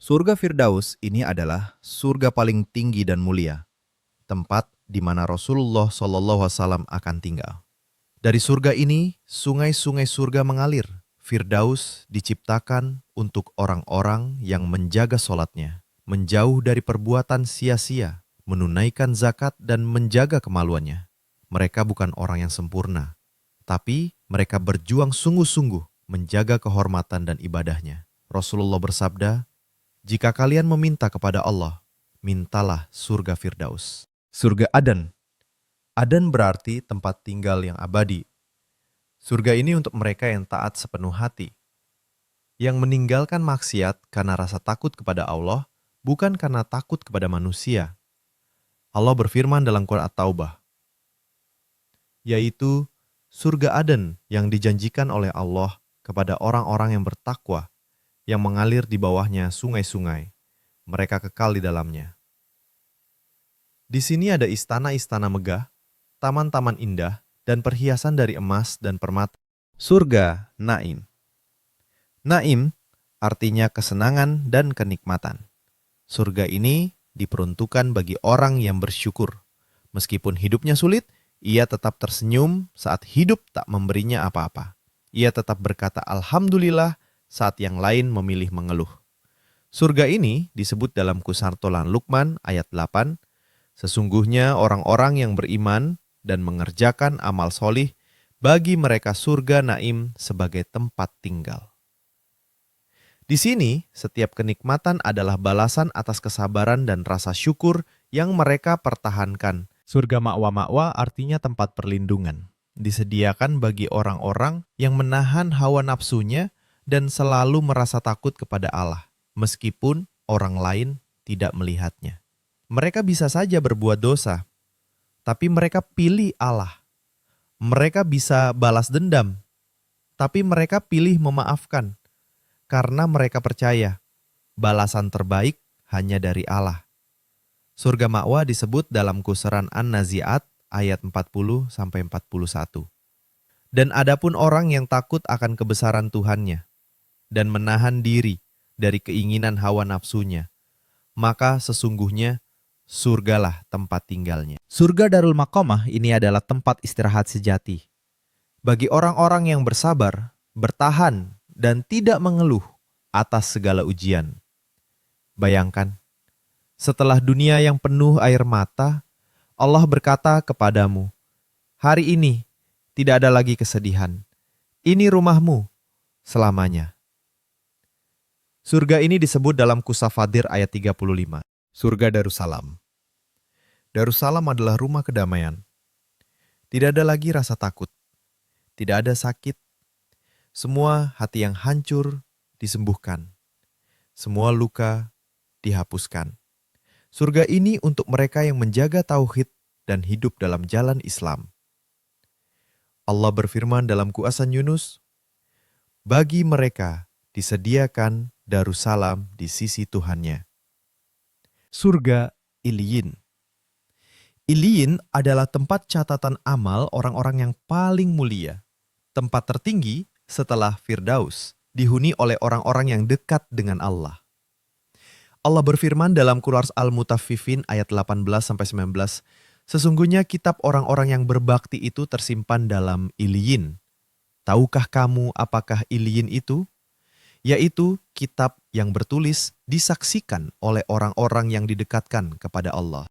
Surga Firdaus ini adalah surga paling tinggi dan mulia, tempat di mana Rasulullah SAW akan tinggal. Dari surga ini, sungai-sungai surga mengalir. Firdaus diciptakan untuk orang-orang yang menjaga sholatnya, menjauh dari perbuatan sia-sia, menunaikan zakat dan menjaga kemaluannya. Mereka bukan orang yang sempurna, tapi mereka berjuang sungguh-sungguh menjaga kehormatan dan ibadahnya. Rasulullah bersabda, "Jika kalian meminta kepada Allah, mintalah surga Firdaus." Surga Aden. Aden berarti tempat tinggal yang abadi. Surga ini untuk mereka yang taat sepenuh hati, yang meninggalkan maksiat karena rasa takut kepada Allah, bukan karena takut kepada manusia. Allah berfirman dalam Quran At-Taubah, yaitu surga Aden yang dijanjikan oleh Allah kepada orang-orang yang bertakwa, yang mengalir di bawahnya sungai-sungai. Mereka kekal di dalamnya. Di sini ada istana-istana megah, taman-taman indah, dan perhiasan dari emas dan permata. Surga Naim. Naim artinya kesenangan dan kenikmatan. Surga ini diperuntukkan bagi orang yang bersyukur. Meskipun hidupnya sulit, ia tetap tersenyum saat hidup tak memberinya apa-apa. Ia tetap berkata Alhamdulillah saat yang lain memilih mengeluh. Surga ini disebut dalam Kusartolan Luqman ayat 8, sesungguhnya orang-orang yang beriman dan mengerjakan amal solih, bagi mereka surga Naim sebagai tempat tinggal. Di sini, setiap kenikmatan adalah balasan atas kesabaran dan rasa syukur yang mereka pertahankan. Surga ma'wa-ma'wa artinya tempat perlindungan. Disediakan bagi orang-orang yang menahan hawa nafsunya dan selalu merasa takut kepada Allah, meskipun orang lain tidak melihatnya. Mereka bisa saja berbuat dosa, tapi mereka pilih Allah. Mereka bisa balas dendam, tapi mereka pilih memaafkan, karena mereka percaya balasan terbaik hanya dari Allah. Surga ma'wa disebut dalam Quran An-Nazi'at ayat 40-41. Dan adapun orang yang takut akan kebesaran Tuhannya dan menahan diri dari keinginan hawa nafsunya, maka sesungguhnya surgalah tempat tinggalnya. Surga Darul Maqamah ini adalah tempat istirahat sejati. Bagi orang-orang yang bersabar, bertahan, dan tidak mengeluh atas segala ujian. Bayangkan, setelah dunia yang penuh air mata, Allah berkata kepadamu, hari ini tidak ada lagi kesedihan. Ini rumahmu selamanya. Surga ini disebut dalam Kusafadir ayat 35. Surga Darussalam. Darussalam adalah rumah kedamaian. Tidak ada lagi rasa takut. Tidak ada sakit. Semua hati yang hancur disembuhkan. Semua luka dihapuskan. Surga ini untuk mereka yang menjaga tauhid dan hidup dalam jalan Islam. Allah berfirman dalam Quran Yunus, bagi mereka disediakan Darussalam di sisi Tuhannya. Surga Iliyin. Iliyin adalah tempat catatan amal orang-orang yang paling mulia. Tempat tertinggi setelah Firdaus, dihuni oleh orang-orang yang dekat dengan Allah. Allah berfirman dalam Quran Al-Mutaffifin ayat 18-19, sesungguhnya kitab orang-orang yang berbakti itu tersimpan dalam Iliyin. Tahukah kamu apakah Iliyin itu? Yaitu kitab yang bertulis disaksikan oleh orang-orang yang didekatkan kepada Allah.